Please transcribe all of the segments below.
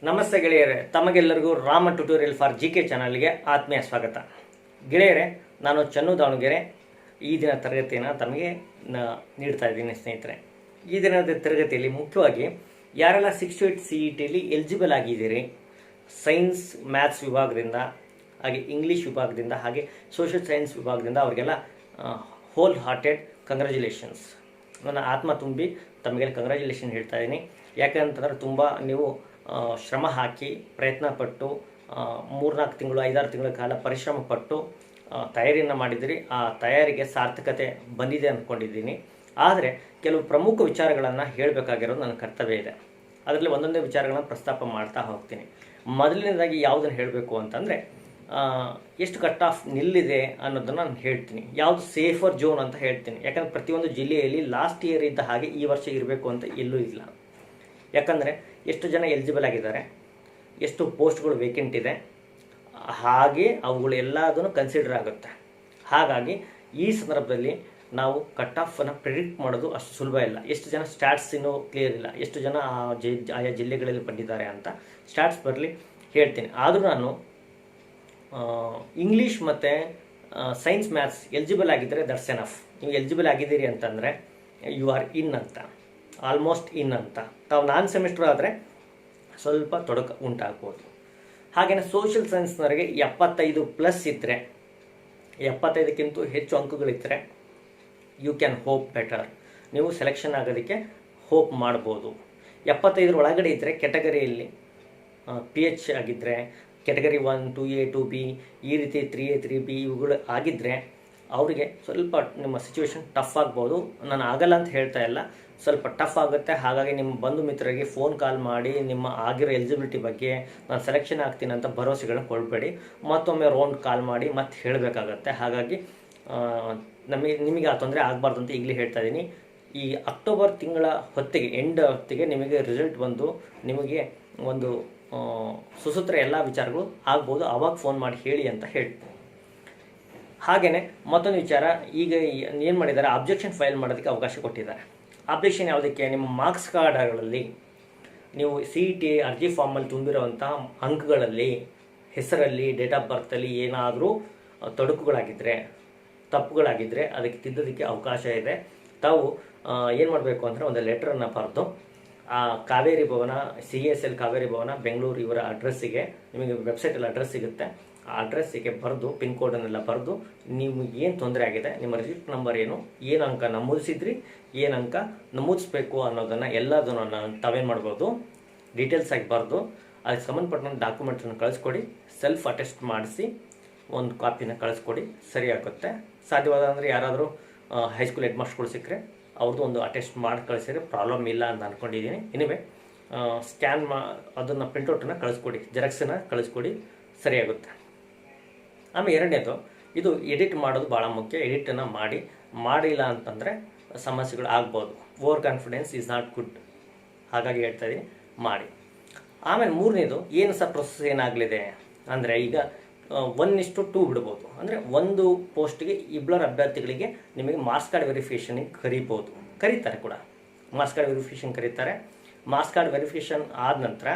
ನಮಸ್ತೆ ಗೆಳೆಯರೇ, ತಮಗೆಲ್ಲರಿಗೂ ರಾಮನ್ ಟ್ಯುಟೋರಿಯಲ್ ಫಾರ್ ಜಿಕೆ ಚಾನಲ್ಗೆ ಆತ್ಮೀಯ ಸ್ವಾಗತ. ಗೆಳೆಯರೇ, ನಾನು ಚನ್ನು ದಾವಣಗೆರೆ ಈ ದಿನ ತರಗತಿಯನ್ನು ತಮಗೆ ನೀಡ್ತಾ ಇದ್ದೀನಿ ಸ್ನೇಹಿತರೆ. ಈ ದಿನದ ತರಗತಿಯಲ್ಲಿ ಮುಖ್ಯವಾಗಿ ಯಾರೆಲ್ಲ 6-8 CETಯಲ್ಲಿ ಎಲಿಜಿಬಲ್ ಆಗಿದ್ದೀರಿ, ಸೈನ್ಸ್ ಮ್ಯಾಥ್ಸ್ ವಿಭಾಗದಿಂದ, ಹಾಗೆ ಇಂಗ್ಲೀಷ್ ವಿಭಾಗದಿಂದ, ಹಾಗೆ ಸೋಷಿಯಲ್ ಸೈನ್ಸ್ ವಿಭಾಗದಿಂದ ಅವರಿಗೆಲ್ಲ ಹೋಲ್ ಹಾರ್ಟೆಡ್ ಕಂಗ್ರ್ಯಾಚುಲೇಷನ್ಸ್. ನನ್ನ ಆತ್ಮ ತುಂಬಿ ತಮಗೆಲ್ಲ ಕಂಗ್ರ್ಯಾಚುಲೇಷನ್ ಹೇಳ್ತಾ ಇದ್ದೀನಿ. ಯಾಕಂತಂದರೆ ತುಂಬ ನೀವು ಶ್ರಮ ಹಾಕಿ ಪ್ರಯತ್ನಪಟ್ಟು 3-4 ತಿಂಗಳು 5-6 ತಿಂಗಳ ಕಾಲ ಪರಿಶ್ರಮ ಪಟ್ಟು ತಯಾರಿಯನ್ನು ಮಾಡಿದಿರಿ. ಆ ತಯಾರಿಗೆ ಸಾರ್ಥಕತೆ ಬಂದಿದೆ ಅಂದ್ಕೊಂಡಿದ್ದೀನಿ. ಆದರೆ ಕೆಲವು ಪ್ರಮುಖ ವಿಚಾರಗಳನ್ನು ಹೇಳಬೇಕಾಗಿರೋದು ನನ್ನ ಕರ್ತವ್ಯ ಇದೆ. ಅದರಲ್ಲಿ ಒಂದೊಂದೇ ವಿಚಾರಗಳನ್ನು ಪ್ರಸ್ತಾಪ ಮಾಡ್ತಾ ಹೋಗ್ತೀನಿ. ಮೊದಲನೇದಾಗಿ ಯಾವುದನ್ನು ಹೇಳಬೇಕು ಅಂತಂದರೆ, ಎಷ್ಟು ಕಟ್ ಆಫ್ ನಿಲ್ಲಿದೆ ಅನ್ನೋದನ್ನು ನಾನು ಹೇಳ್ತೀನಿ. ಯಾವುದು ಸೇಫರ್ ಝೋನ್ ಅಂತ ಹೇಳ್ತೀನಿ. ಯಾಕಂದರೆ ಪ್ರತಿಯೊಂದು ಜಿಲ್ಲೆಯಲ್ಲಿ ಲಾಸ್ಟ್ ಇಯರ್ ಇದ್ದ ಹಾಗೆ ಈ ವರ್ಷ ಇರಬೇಕು ಅಂತ ಎಲ್ಲೂ ಇಲ್ಲ. ಯಾಕಂದರೆ ಎಷ್ಟು ಜನ ಎಲಿಜಿಬಲ್ ಆಗಿದ್ದಾರೆ, ಎಷ್ಟು ಪೋಸ್ಟ್ಗಳು ವೇಕೆಂಟ್ ಇದೆ, ಹಾಗೆ ಅವುಗಳು ಎಲ್ಲದನ್ನು ಕನ್ಸಿಡರ್ ಆಗುತ್ತೆ. ಹಾಗಾಗಿ ಈ ಸಂದರ್ಭದಲ್ಲಿ ನಾವು ಕಟ್ ಆಫನ್ನು ಪ್ರಿಡಿಕ್ಟ್ ಮಾಡೋದು ಅಷ್ಟು ಸುಲಭ ಇಲ್ಲ. ಎಷ್ಟು ಜನ ಸ್ಟ್ಯಾಟ್ಸ್ ಇನ್ನೂ ಕ್ಲಿಯರ್ ಇಲ್ಲ, ಎಷ್ಟು ಜನ ಆಯಾ ಜಿಲ್ಲೆಗಳಲ್ಲಿ ಬಂದಿದ್ದಾರೆ ಅಂತ ಸ್ಟ್ಯಾಟ್ಸ್ ಬರಲಿ ಹೇಳ್ತೀನಿ. ಆದರೂ ನಾನು ಇಂಗ್ಲೀಷ್ ಮತ್ತು ಸೈನ್ಸ್ ಮ್ಯಾಥ್ಸ್ ಎಲಿಜಿಬಲ್ ಆಗಿದ್ದರೆ ದಟ್ಸ್ ಎನಫ್. ನೀವು ಎಲಿಜಿಬಲ್ ಆಗಿದ್ದೀರಿ ಅಂತಂದರೆ ಯು ಆರ್ ಇನ್ ಅಂತ, ಆಲ್ಮೋಸ್ಟ್ ಇನ್ ಅಂತ. ತಾವು ನಾನ್ ಸೆಮಿಸ್ಟರ್ ಆದರೆ ಸ್ವಲ್ಪ ತೊಡಕು ಉಂಟಾಗ್ಬೋದು. ಹಾಗೆಯೇ ಸೋಷಿಯಲ್ ಸೈನ್ಸ್ನವರಿಗೆ 75+ ಇದ್ದರೆ, 75ಕ್ಕಿಂತ ಹೆಚ್ಚು ಅಂಕಗಳಿದ್ದರೆ ಯು ಕ್ಯಾನ್ ಹೋಪ್ ಬೆಟರ್. ನೀವು ಸೆಲೆಕ್ಷನ್ ಆಗೋದಕ್ಕೆ ಹೋಪ್ ಮಾಡ್ಬೋದು. 75 ಒಳಗಡೆ ಇದ್ದರೆ ಕೆಟಗರಿಯಲ್ಲಿ PH ಆಗಿದ್ದರೆ, ಕೆಟಗರಿ 1, 2A, 2B, ಈ ರೀತಿ 3A, 3B ಇವುಗಳು ಆಗಿದ್ದರೆ ಅವರಿಗೆ ಸ್ವಲ್ಪ ನಿಮ್ಮ ಸಿಚುವೇಶನ್ ಟಫ್ ಆಗ್ಬೋದು. ನಾನು ಆಗಲ್ಲ ಅಂತ ಹೇಳ್ತಾ ಇಲ್ಲ, ಸ್ವಲ್ಪ ಟಫ್ ಆಗುತ್ತೆ. ಹಾಗಾಗಿ ನಿಮ್ಮ ಬಂಧು ಮಿತ್ರರಿಗೆ ಫೋನ್ ಕಾಲ್ ಮಾಡಿ ನಿಮ್ಮ ಆಗಿರೋ ಎಲಿಜಿಬಿಲಿಟಿ ಬಗ್ಗೆ ನಾನು ಸೆಲೆಕ್ಷನ್ ಆಗ್ತೀನಿ ಅಂತ ಭರವಸೆಗಳನ್ನ ಕೊಡಬೇಡಿ. ಮತ್ತೊಮ್ಮೆ ರೌಂಡ್ ಕಾಲ್ ಮಾಡಿ ಮತ್ತೆ ಹೇಳಬೇಕಾಗತ್ತೆ. ಹಾಗಾಗಿ ನಿಮಗೆ ಆ ತೊಂದರೆ ಆಗಬಾರ್ದು ಅಂತ ಈಗಲೇ ಹೇಳ್ತಾ ಇದ್ದೀನಿ. ಈ ಅಕ್ಟೋಬರ್ ತಿಂಗಳ ಹೊತ್ತಿಗೆ, ಎಂಡ್ ಹೊತ್ತಿಗೆ ನಿಮಗೆ ರಿಸಲ್ಟ್ ಬಂದು ನಿಮಗೆ ಒಂದು ಸುಸೂತ್ರ ಎಲ್ಲ ವಿಚಾರಗಳು ಆಗ್ಬೋದು. ಆವಾಗ ಫೋನ್ ಮಾಡಿ ಹೇಳಿ ಅಂತ ಹೇಳ್ತೀನಿ. ಹಾಗೆಯೇ ಮತ್ತೊಂದು ವಿಚಾರ, ಈಗ ಏನು ಮಾಡಿದ್ದಾರೆ, ಅಬ್ಜೆಕ್ಷನ್ ಫೈಲ್ ಮಾಡೋದಕ್ಕೆ ಅವಕಾಶ ಕೊಟ್ಟಿದ್ದಾರೆ. ಅಬ್ಜೆಕ್ಷನ್ ಯಾವುದಕ್ಕೆ? ನಿಮ್ಮ ಮಾರ್ಕ್ಸ್ ಕಾರ್ಡ್ಗಳಲ್ಲಿ ನೀವು CET ಅರ್ಜಿ ಫಾರ್ಮಲ್ಲಿ ತುಂಬಿರುವಂಥ ಅಂಕಗಳಲ್ಲಿ, ಹೆಸರಲ್ಲಿ, ಡೇಟ್ ಆಫ್ ಬರ್ತಲ್ಲಿ ಏನಾದರೂ ತೊಡಕುಗಳಾಗಿದ್ದರೆ, ತಪ್ಪುಗಳಾಗಿದ್ದರೆ ಅದಕ್ಕೆ ತಿದ್ದೋದಕ್ಕೆ ಅವಕಾಶ ಇದೆ. ತಾವು ಏನು ಮಾಡಬೇಕು ಅಂದರೆ ಒಂದು ಲೆಟ್ರನ್ನು ಬರೆದು ಕಾವೇರಿ ಭವನ, CSL ಕಾವೇರಿ ಭವನ ಬೆಂಗಳೂರು ಇವರ ಅಡ್ರೆಸ್ಸಿಗೆ, ನಿಮಗೆ ವೆಬ್ಸೈಟಲ್ಲಿ ಅಡ್ರೆಸ್ ಸಿಗುತ್ತೆ, ಆ ಅಡ್ರೆಸ್ಸಿಗೆ ಬರೆದು ಪಿನ್ ಕೋಡನ್ನೆಲ್ಲ ಬರೆದು ನಿಮಗೆ ಏನು ತೊಂದರೆ ಆಗಿದೆ, ನಿಮ್ಮ ರಿಸಿಪ್ಟ್ ನಂಬರ್ ಏನು ಅಂಕ ನಮೂದಿಸಿದ್ರಿ, ಏನು ಅಂಕ ನಮೂದಿಸ್ಬೇಕು ಅನ್ನೋದನ್ನು ಎಲ್ಲದನ್ನು ತಾವೇನು ಮಾಡ್ಬೋದು, ಡೀಟೇಲ್ಸ್ ಆಗಿ ಬರೆದು ಅದಕ್ಕೆ ಸಂಬಂಧಪಟ್ಟ ಡಾಕ್ಯುಮೆಂಟನ್ನು ಕಳಿಸ್ಕೊಡಿ. ಸೆಲ್ಫ್ ಅಟೆಸ್ಟ್ ಮಾಡಿಸಿ ಒಂದು ಕಾಪಿನ ಕಳಿಸ್ಕೊಡಿ, ಸರಿಯಾಗುತ್ತೆ. ಸಾಧ್ಯವಾದ ಅಂದರೆ ಯಾರಾದರೂ ಹೈಸ್ಕೂಲ್ ಹೆಡ್ ಮಾಸ್ಟರ್ಗಳು ಸಿಕ್ಕರೆ ಅವ್ರದ್ದು ಒಂದು ಅಟೆಸ್ಟ್ ಮಾಡಿ ಕಳಿಸಿದ್ರೆ ಪ್ರಾಬ್ಲಮ್ ಇಲ್ಲ ಅಂತ ಅಂದ್ಕೊಂಡಿದ್ದೀನಿ. ಎನಿವೆ ಸ್ಕ್ಯಾನ್ ಅದನ್ನು ಪ್ರಿಂಟೌಟನ್ನು ಕಳಿಸ್ಕೊಡಿ, ಜೆರಾಕ್ಸನ್ನು ಕಳಿಸ್ಕೊಡಿ, ಸರಿಯಾಗುತ್ತೆ. ಆಮೇಲೆ ಎರಡನೇದು, ಇದು ಎಡಿಟ್ ಮಾಡೋದು ಭಾಳ ಮುಖ್ಯ. ಎಡಿಟನ್ನು ಮಾಡಿಲ್ಲ ಅಂತಂದರೆ ಸಮಸ್ಯೆಗಳು ಆಗ್ಬೋದು. Over confidence is not good. ಹಾಗಾಗಿ ಹೇಳ್ತಾ ಇದ್ದೀನಿ, ಮಾಡಿ. ಆಮೇಲೆ ಮೂರನೇದು, ಏನು ಸಹ ಪ್ರೊಸೆಸ್ ಏನಾಗಲಿದೆ ಅಂದರೆ, ಈಗ 1:2 ಬಿಡ್ಬೋದು. ಅಂದರೆ ಒಂದು ಪೋಸ್ಟ್ಗೆ 2 ಅಭ್ಯರ್ಥಿಗಳಿಗೆ ನಿಮಗೆ ಮಾರ್ಕ್ಸ್ ಕಾರ್ಡ್ ವೆರಿಫಿಕೇಷನಿಗೆ ಕರೀತಾರೆ ಕೂಡ. ಮಾರ್ಕ್ಸ್ ಕಾರ್ಡ್ ವೆರಿಫಿಕೇಷನ್ ಕರೀತಾರೆ. ಮಾರ್ಕ್ಸ್ ಕಾರ್ಡ್ ವೆರಿಫಿಕೇಷನ್ ಆದ ನಂತರ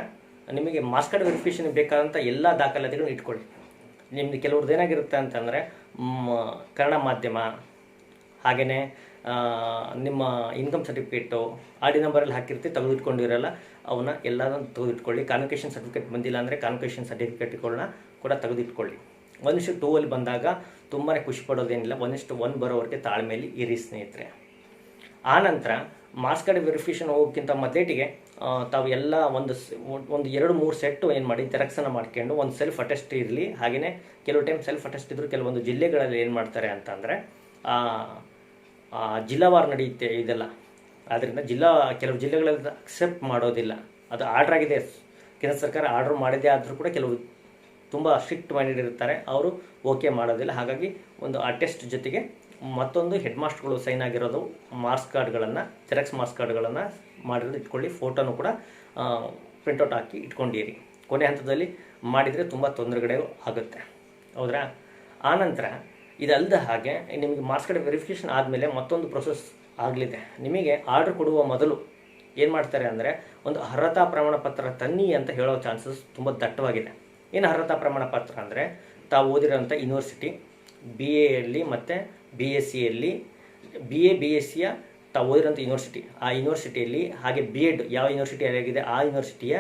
ನಿಮಗೆ ಮಾರ್ಕ್ಸ್ ಕಾರ್ಡ್ ವೆರಿಫಿಕೇಷನ್ ಬೇಕಾದಂಥ ಎಲ್ಲ ದಾಖಲಾತಿಗಳನ್ನು ಇಟ್ಕೊಳ್ಳಿ. ನಿಮ್ಮದು ಕೆಲವ್ರದ್ದು ಏನಾಗಿರುತ್ತೆ ಅಂತಂದರೆ, ಕನ್ನಡ ಮಾಧ್ಯಮ, ಹಾಗೆಯೇ ನಿಮ್ಮ ಇನ್ಕಮ್ ಸರ್ಟಿಫಿಕೇಟು, RD ನಂಬರಲ್ಲಿ ಹಾಕಿರ್ತೀವಿ, ತೆಗೆದಿಟ್ಕೊಂಡಿರಲ್ಲ, ಅವನ್ನ ಎಲ್ಲದನ್ನು ತೆಗೆದಿಟ್ಕೊಳ್ಳಿ. ಕಾನ್ವೊಕೇಷನ್ ಸರ್ಟಿಫಿಕೇಟ್ ಬಂದಿಲ್ಲ ಅಂದರೆ ಕಾನ್ವೊಕೇಷನ್ ಸರ್ಟಿಫಿಕೇಟ್ಗಳನ್ನ ಕೂಡ ತೆಗೆದಿಟ್ಕೊಳ್ಳಿ. 1:2 ಬಂದಾಗ ತುಂಬಾ ಖುಷಿ ಪಡೋದೇನಿಲ್ಲ. 1:1 ಬರೋವರೆಗೆ ತಾಳ್ಮೆಯಲ್ಲಿ ಇರಿ ಸ್ನೇಹಿತರೆ. ಆನಂತರ ಮಾರ್ಕ್ಸ್ ಕಾರ್ಡ್ ವೆರಿಫಿಕೇಷನ್ ಹೋಗೋಕ್ಕಿಂತ ಮೊದಲೇಟಿಗೆ ತಾವು ಎಲ್ಲ ಒಂದು 2-3 ಸೆಟ್ಟು ಏನು ಮಾಡಿ ಜೆರಾಕ್ಸನ್ನು ಮಾಡ್ಕೊಂಡು ಒಂದು ಸೆಲ್ಫ್ ಅಟೆಸ್ಟ್ ಇರಲಿ. ಹಾಗೆಯೇ ಕೆಲವು ಟೈಮ್ ಸೆಲ್ಫ್ ಅಟೆಸ್ಟ್ ಇದ್ದರೂ ಕೆಲವೊಂದು ಜಿಲ್ಲೆಗಳಲ್ಲಿ ಏನು ಮಾಡ್ತಾರೆ ಅಂತಂದರೆ ಜಿಲ್ಲಾವಾರು ನಡೆಯುತ್ತೆ ಇದೆಲ್ಲ. ಆದ್ದರಿಂದ ಕೆಲವು ಜಿಲ್ಲೆಗಳಲ್ಲಿ ಅಕ್ಸೆಪ್ಟ್ ಮಾಡೋದಿಲ್ಲ. ಅದು ಆರ್ಡ್ರ್ ಆಗಿದೆ, ಕೇಂದ್ರ ಸರ್ಕಾರ ಆರ್ಡ್ರ್ ಮಾಡಿದೆ, ಆದರೂ ಕೂಡ ಕೆಲವು ತುಂಬ ಸ್ಟ್ರಿಕ್ಟ್ ಮೈಂಡೆಡ್ ಇರ್ತಾರೆ, ಅವರು ಓಕೆ ಮಾಡೋದಿಲ್ಲ. ಹಾಗಾಗಿ ಒಂದು ಅಟೆಸ್ಟ್ ಜೊತೆಗೆ ಮತ್ತೊಂದು ಹೆಡ್ ಮಾಸ್ಟರ್ಗಳು ಸೈನ್ ಆಗಿರೋದು ಮಾರ್ಕ್ಸ್ ಕಾರ್ಡ್ಗಳನ್ನು, ಜೆರಾಕ್ಸ್ ಮಾರ್ಕ್ಸ್ ಕಾರ್ಡ್ಗಳನ್ನು ಮಾಡಿರೋದು ಇಟ್ಕೊಳ್ಳಿ. ಫೋಟೋನು ಕೂಡ ಪ್ರಿಂಟೌಟ್ ಹಾಕಿ ಇಟ್ಕೊಂಡಿರಿ. ಕೊನೆ ಹಂತದಲ್ಲಿ ಮಾಡಿದರೆ ತುಂಬ ತೊಂದರೆಗಳು ಆಗುತ್ತೆ, ಹೌದ್ರಾ? ಆನಂತರ ಇದಲ್ಲದ ಹಾಗೆ ನಿಮಗೆ ಮಾರ್ಕ್ಸ್ ಕಾರ್ಡ್ ವೆರಿಫಿಕೇಷನ್ ಆದಮೇಲೆ ಮತ್ತೊಂದು ಪ್ರೊಸೆಸ್ ಆಗಲಿದೆ. ನಿಮಗೆ ಆರ್ಡರ್ ಕೊಡುವ ಮೊದಲು ಏನು ಮಾಡ್ತಾರೆ ಅಂದರೆ ಒಂದು ಅರ್ಹತಾ ಪ್ರಮಾಣ ಪತ್ರ ತನ್ನಿ ಅಂತ ಹೇಳೋ ಚಾನ್ಸಸ್ ತುಂಬ ದಟ್ಟವಾಗಿದೆ. ಏನು ಅರ್ಹತಾ ಪ್ರಮಾಣ ಪತ್ರ ಅಂದರೆ ತಾವು ಓದಿರೋಂಥ ಯೂನಿವರ್ಸಿಟಿ, ಬಿ ಎಯಲ್ಲಿ ಮತ್ತು ಬಿ ಎಸ್ ಸಿಯಲ್ಲಿ, ಬಿ ಎಸ್ ಸಿಯ ತಾವು ಓದಿರೋಂಥ ಯೂನಿವರ್ಸಿಟಿ, ಆ ಯೂನಿವರ್ಸಿಟಿಯಲ್ಲಿ ಹಾಗೆ ಬಿ ಎಡ್ ಯಾವ ಯೂನಿವರ್ಸಿಟಿ ಆಗಿದೆ ಆ ಯೂನಿವರ್ಸಿಟಿಯ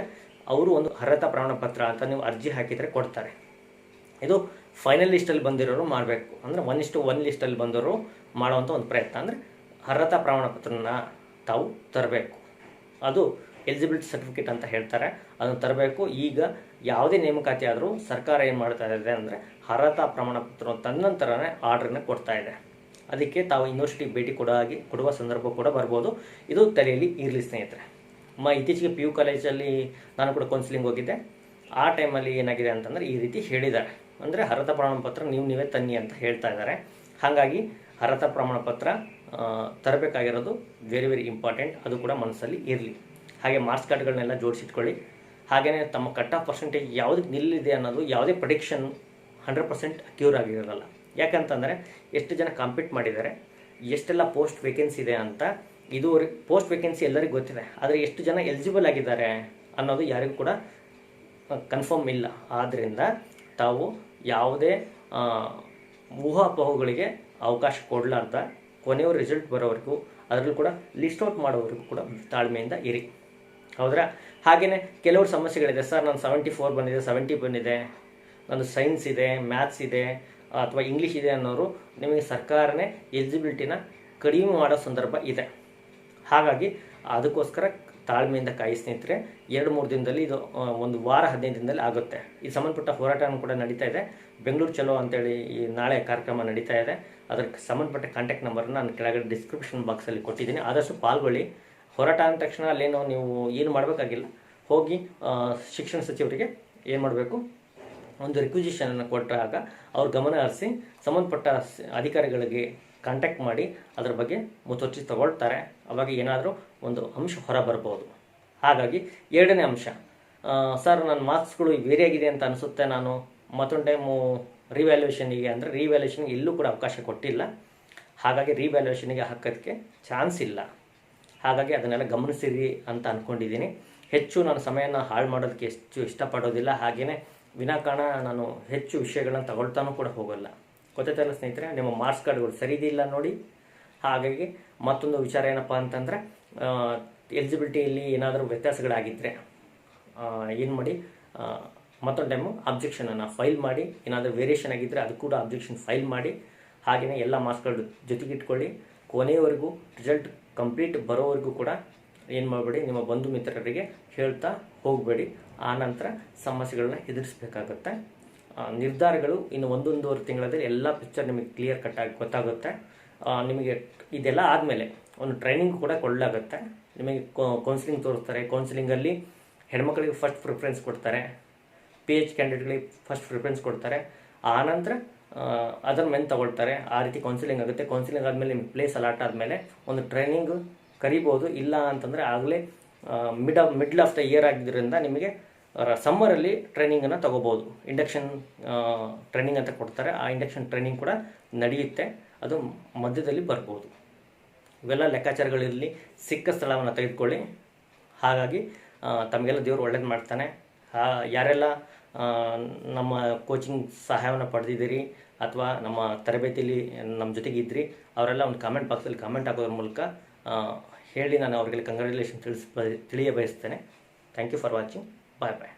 ಅವರು ಒಂದು ಅರ್ಹತಾ ಪ್ರಮಾಣ ಪತ್ರ ಅಂತ ನೀವು ಅರ್ಜಿ ಹಾಕಿದರೆ ಕೊಡ್ತಾರೆ. ಇದು ಫೈನಲ್ ಲಿಸ್ಟಲ್ಲಿ ಬಂದಿರೋರು ಮಾಡಬೇಕು, ಅಂದರೆ 1:1 ಲಿಸ್ಟಲ್ಲಿ ಬಂದವರು ಮಾಡೋವಂಥ ಒಂದು ಪ್ರಯತ್ನ. ಅಂದರೆ ಅರ್ಹತಾ ಪ್ರಮಾಣ ಪತ್ರನ ತಾವು ತರಬೇಕು, ಅದು ಎಲಿಜಿಬಿಲಿಟಿ ಸರ್ಟಿಫಿಕೇಟ್ ಅಂತ ಹೇಳ್ತಾರೆ, ಅದನ್ನು ತರಬೇಕು. ಈಗ ಯಾವುದೇ ನೇಮಕಾತಿ ಆದರೂ ಸರ್ಕಾರ ಏನು ಮಾಡ್ತಾ ಇದೆ ಅಂದರೆ ಅರ್ಹತಾ ಪ್ರಮಾಣ ಪತ್ರ ತನ್ನಂತರನೇ ಆರ್ಡ್ರನ್ನ ಕೊಡ್ತಾ ಇದೆ. ಅದಕ್ಕೆ ತಾವು ಯೂನಿವರ್ಸಿಟಿ ಭೇಟಿ ಕೊಡುವ ಸಂದರ್ಭ ಕೂಡ ಬರ್ಬೋದು. ಇದು ತಲೆಯಲ್ಲಿ ಇರಲಿ ಸ್ನೇಹಿತರೆ. ಇತ್ತೀಚೆಗೆ PU ಕಾಲೇಜಲ್ಲಿ ನಾನು ಕೂಡ ಕೌನ್ಸಿಲಿಂಗ್ ಹೋಗಿದ್ದೆ. ಆ ಟೈಮಲ್ಲಿ ಏನಾಗಿದೆ ಅಂತಂದರೆ ಈ ರೀತಿ ಹೇಳಿದ್ದಾರೆ, ಅಂದರೆ ಅರ್ಹತಾ ಪ್ರಮಾಣ ಪತ್ರ ನೀವೇ ತನ್ನಿ ಅಂತ ಹೇಳ್ತಾ ಇದ್ದಾರೆ. ಹಾಗಾಗಿ ಅರ್ಹತಾ ಪ್ರಮಾಣ ಪತ್ರ ತರಬೇಕಾಗಿರೋದು ವೆರಿ ವೆರಿ ಇಂಪಾರ್ಟೆಂಟ್, ಅದು ಕೂಡ ಮನಸ್ಸಲ್ಲಿ ಇರಲಿ. ಹಾಗೆ ಮಾರ್ಕ್ಸ್ ಕಾರ್ಡ್ಗಳನ್ನೆಲ್ಲ ಜೋಡಿಸಿಟ್ಕೊಳ್ಳಿ. ಹಾಗೆಯೇ ತಮ್ಮ ಕಟ್ ಆಫ್ ಪರ್ಸೆಂಟೇಜ್ ಯಾವುದಕ್ಕೆ ನಿಲ್ಲಿದೆ ಅನ್ನೋದು ಯಾವುದೇ ಪ್ರೆಡಿಕ್ಷನ್ 100% ಅಕ್ಯೂರ್ ಆಗಿರೋಲ್ಲ. ಯಾಕಂತಂದರೆ ಎಷ್ಟು ಜನ ಕಾಂಪೀಟ್ ಮಾಡಿದ್ದಾರೆ, ಎಷ್ಟೆಲ್ಲ ಪೋಸ್ಟ್ ವೇಕೆನ್ಸಿ ಇದೆ ಅಂತ ಇದುವರೆಗೆ ಪೋಸ್ಟ್ ವೇಕೆನ್ಸಿ ಎಲ್ಲರಿಗೂ ಗೊತ್ತಿದೆ, ಆದರೆ ಎಷ್ಟು ಜನ ಎಲಿಜಿಬಲ್ ಆಗಿದ್ದಾರೆ ಅನ್ನೋದು ಯಾರಿಗೂ ಕೂಡ ಕನ್ಫರ್ಮ್ ಇಲ್ಲ. ಆದ್ದರಿಂದ ತಾವು ಯಾವುದೇ ಊಹಾಪೋಹಗಳಿಗೆ ಅವಕಾಶ ಕೊಡಲಾರ್ದ ಕೊನೆಯವರು ರಿಸಲ್ಟ್ ಬರೋವರೆಗೂ, ಅದರಲ್ಲೂ ಕೂಡ ಲಿಸ್ಟ್ ಔಟ್ ಮಾಡೋವರೆಗೂ ಕೂಡ ತಾಳ್ಮೆಯಿಂದ ಇರಿ. ಹೌದ್ರಾ? ಹಾಗೆಯೇ ಕೆಲವರು ಸಮಸ್ಯೆಗಳಿದೆ. ಸರ್ ನಾನು 74 ಬಂದಿದೆ, 70 ಬಂದಿದೆ, ನಂದು ಸೈನ್ಸ್ ಇದೆ, ಮ್ಯಾಥ್ಸ್ ಇದೆ ಅಥವಾ ಇಂಗ್ಲೀಷ್ ಇದೆ ಅನ್ನೋರು ನಿಮಗೆ ಸರ್ಕಾರನೇ ಎಲಿಜಿಬಿಲಿಟಿನ ಕಡಿಮೆ ಮಾಡೋ ಸಂದರ್ಭ ಇದೆ. ಹಾಗಾಗಿ ಅದಕ್ಕೋಸ್ಕರ ತಾಳ್ಮೆಯಿಂದ ಕಾಯಿ ಸ್ನೇಹಿತರೆ. 2-3 ದಿನದಲ್ಲಿ ಇದು 1 ವಾರ 15 ದಿನದಲ್ಲಿ ಆಗುತ್ತೆ. ಇದು ಸಂಬಂಧಪಟ್ಟ ಹೋರಾಟನೂ ಕೂಡ ನಡೀತಾ ಇದೆ. ಬೆಂಗಳೂರು ಚಲೋ ಅಂತೇಳಿ ಈ ನಾಳೆ ಕಾರ್ಯಕ್ರಮ ನಡೀತಾ ಇದೆ. ಅದಕ್ಕೆ ಸಂಬಂಧಪಟ್ಟ ಕಾಂಟ್ಯಾಕ್ಟ್ ನಂಬರ್ನ ನಾನು ಕೆಳಗಡೆ ಡಿಸ್ಕ್ರಿಪ್ಷನ್ ಬಾಕ್ಸಲ್ಲಿ ಕೊಟ್ಟಿದ್ದೀನಿ. ಆದಷ್ಟು ಪಾಲ್ಗೊಳ್ಳಿ. ಹೋರಾಟ ಅಂದ ತಕ್ಷಣ ಅಲ್ಲೇನೋ ನೀವು ಏನು ಮಾಡಬೇಕಾಗಿಲ್ಲ, ಹೋಗಿ ಶಿಕ್ಷಣ ಸಚಿವರಿಗೆ ಏನು ಮಾಡಬೇಕು, ಒಂದು ರಿಕ್ವಿಸಿಷನನ್ನು ಕೊಟ್ಟಾಗ ಅವ್ರ ಗಮನ ಹರಿಸಿ ಸಂಬಂಧಪಟ್ಟ ಅಧಿಕಾರಿಗಳಿಗೆ ಕಾಂಟ್ಯಾಕ್ಟ್ ಮಾಡಿ ಅದರ ಬಗ್ಗೆ ಮುತುವರ್ಜಿ ತಗೊಳ್ತಾರೆ. ಅವಾಗ ಏನಾದರೂ ಒಂದು ಅಂಶ ಹೊರ ಬರ್ಬೋದು. ಹಾಗಾಗಿ 2ನೇ ಅಂಶ, ಸರ್ ನನ್ನ ಮಾರ್ಕ್ಸ್ಗಳು ವೇರಿ ಆಗಿದೆ ಅಂತ ಅನಿಸುತ್ತೆ, ನಾನು ಮತ್ತೊಂದು ಟೈಮು ರಿವ್ಯಾಲ್ಯೂಯೇಷನಿಗೆ ಅಂದರೆ ರಿವ್ಯಾಲ್ಯೂಯೇಷನ್ಗೆ ಎಲ್ಲೂ ಕೂಡ ಅವಕಾಶ ಕೊಟ್ಟಿಲ್ಲ, ಹಾಗಾಗಿ ರಿವ್ಯಾಲ್ಯೂಯೇಷನಿಗೆ ಹಾಕೋದಕ್ಕೆ ಚಾನ್ಸ್ ಇಲ್ಲ. ಹಾಗಾಗಿ ಅದನ್ನೆಲ್ಲ ಗಮನಿಸಿರಿ ಅಂತ ಅಂದ್ಕೊಂಡಿದ್ದೀನಿ. ಹೆಚ್ಚು ನಾನು ಸಮಯನ ಹಾಳು ಮಾಡೋದಕ್ಕೆ ಇಷ್ಟಪಡೋದಿಲ್ಲ. ಹಾಗೆಯೇ ವಿನಾಕಾರಣ ನಾನು ಹೆಚ್ಚು ವಿಷಯಗಳನ್ನ ತಗೊಳ್ತಾನೂ ಕೂಡ ಹೋಗಲ್ಲ. ಗೊತ್ತಾಯ್ತಲ್ಲ ಸ್ನೇಹಿತರೆ, ನಿಮ್ಮ ಮಾರ್ಕ್ಸ್ ಕಾರ್ಡ್ಗಳು ಸರಿದಿಲ್ಲ ನೋಡಿ. ಹಾಗಾಗಿ ಮತ್ತೊಂದು ವಿಚಾರ ಏನಪ್ಪ ಅಂತಂದರೆ, ಎಲಿಜಿಬಿಲಿಟಿಯಲ್ಲಿ ಏನಾದರೂ ವ್ಯತ್ಯಾಸಗಳಾಗಿದ್ದರೆ ಏನು ಮಾಡಿ, ಮತ್ತೊಂದು ಟೈಮು ಅಬ್ಜೆಕ್ಷನನ್ನು ಫೈಲ್ ಮಾಡಿ. ಏನಾದರೂ ವೇರಿಯೇಷನ್ ಆಗಿದ್ದರೆ ಅದು ಕೂಡ ಅಬ್ಜೆಕ್ಷನ್ ಫೈಲ್ ಮಾಡಿ. ಹಾಗೆಯೇ ಎಲ್ಲ ಮಾರ್ಕ್ಸ್ಗಳು ಜೊತೆಗಿಟ್ಕೊಳ್ಳಿ. ಕೊನೆಯವರೆಗೂ ರಿಸಲ್ಟ್ ಕಂಪ್ಲೀಟ್ ಬರೋವರೆಗೂ ಕೂಡ ಏನು ಮಾಡಬೇಡಿ, ನಿಮ್ಮ ಬಂಧು ಮಿತ್ರರಿಗೆ ಹೇಳ್ತಾ ಹೋಗಬೇಡಿ. ಆನಂತರ ಸಮಸ್ಯೆಗಳನ್ನ ಎದುರಿಸಬೇಕಾಗುತ್ತೆ. ನಿರ್ಧಾರಗಳು ಇನ್ನು 1-1.5 ತಿಂಗಳಲ್ಲಿ ಎಲ್ಲ ಪಿಕ್ಚರ್ ನಿಮಗೆ ಕ್ಲಿಯರ್ ಕಟ್ಟಾಗಿ ಗೊತ್ತಾಗುತ್ತೆ. ನಿಮಗೆ ಇದೆಲ್ಲ ಆದಮೇಲೆ ಒಂದು ಟ್ರೈನಿಂಗ್ ಕೂಡ ಕೊಡಲಾಗುತ್ತೆ. ನಿಮಗೆ ಕೌನ್ಸಿಲಿಂಗ್ ತೋರಿಸ್ತಾರೆ. ಕೌನ್ಸಿಲಿಂಗಲ್ಲಿ ಹೆಣ್ಮಕ್ಳಿಗೆ ಫಸ್ಟ್ ಪ್ರಿಫರೆನ್ಸ್ ಕೊಡ್ತಾರೆ, PH ಕ್ಯಾಂಡಿಡೇಟ್ಗಳಿಗೆ ಫಸ್ಟ್ ಪ್ರಿಫರೆನ್ಸ್ ಕೊಡ್ತಾರೆ. ಆನಂತರ ಅದರ ಮೇಲೆ ತಗೊಳ್ತಾರೆ. ಆ ರೀತಿ ಕೌನ್ಸಿಲಿಂಗ್ ಆಗುತ್ತೆ. ಕೌನ್ಸಿಲಿಂಗ್ ಆದಮೇಲೆ ನಿಮ್ಮ ಪ್ಲೇಸ್ ಅಲಾಟ್ ಆದಮೇಲೆ ಒಂದು ಟ್ರೈನಿಂಗ್ ಕರಿಬೋದು. ಇಲ್ಲ ಅಂತಂದರೆ ಆಗಲೇ ಮಿಡ್ಲ್ ಆಫ್ ದ ಇಯರ್ ಆಗಿದ್ದರಿಂದ ನಿಮಗೆ ಸಮ್ಮರಲ್ಲಿ ಟ್ರೈನಿಂಗನ್ನು ತಗೋಬೋದು. ಇಂಡಕ್ಷನ್ ಟ್ರೈನಿಂಗ್ ಅಂತ ಕೊಡ್ತಾರೆ. ಆ ಇಂಡಕ್ಷನ್ ಟ್ರೈನಿಂಗ್ ಕೂಡ ನಡೆಯುತ್ತೆ, ಅದು ಮಧ್ಯದಲ್ಲಿ ಬರ್ಬೋದು. ಇವೆಲ್ಲ ಲೆಕ್ಕಾಚಾರಗಳಿರಲಿ. ಸಿಕ್ಕ ಸ್ಥಳವನ್ನು ತೆಗೆದುಕೊಳ್ಳಿ. ಹಾಗಾಗಿ ತಮಗೆಲ್ಲ ದೇವರು ಒಳ್ಳೇದು ಮಾಡ್ತಾನೆ. ಯಾರೆಲ್ಲ ನಮ್ಮ ಕೋಚಿಂಗ್ ಸಹಾಯವನ್ನು ಪಡೆದಿದ್ದೀರಿ ಅಥವಾ ನಮ್ಮ ತರಬೇತಿಯಲ್ಲಿ ನಮ್ಮ ಜೊತೆಗೆ ಇದ್ರಿ, ಅವರೆಲ್ಲ ಒಂದು ಕಾಮೆಂಟ್ ಬಾಕ್ಸಲ್ಲಿ ಕಾಮೆಂಟ್ ಹಾಕೋದ್ರ ಮೂಲಕ ಹೇಳಿ ನಾನು ಅವರಿಗೆ ಕಂಗ್ರ್ಯಾಚುಲೇಷನ್ ತಿಳಿಯ ಬಯಸ್ತೇನೆ. Thank you for watching. Bye bye.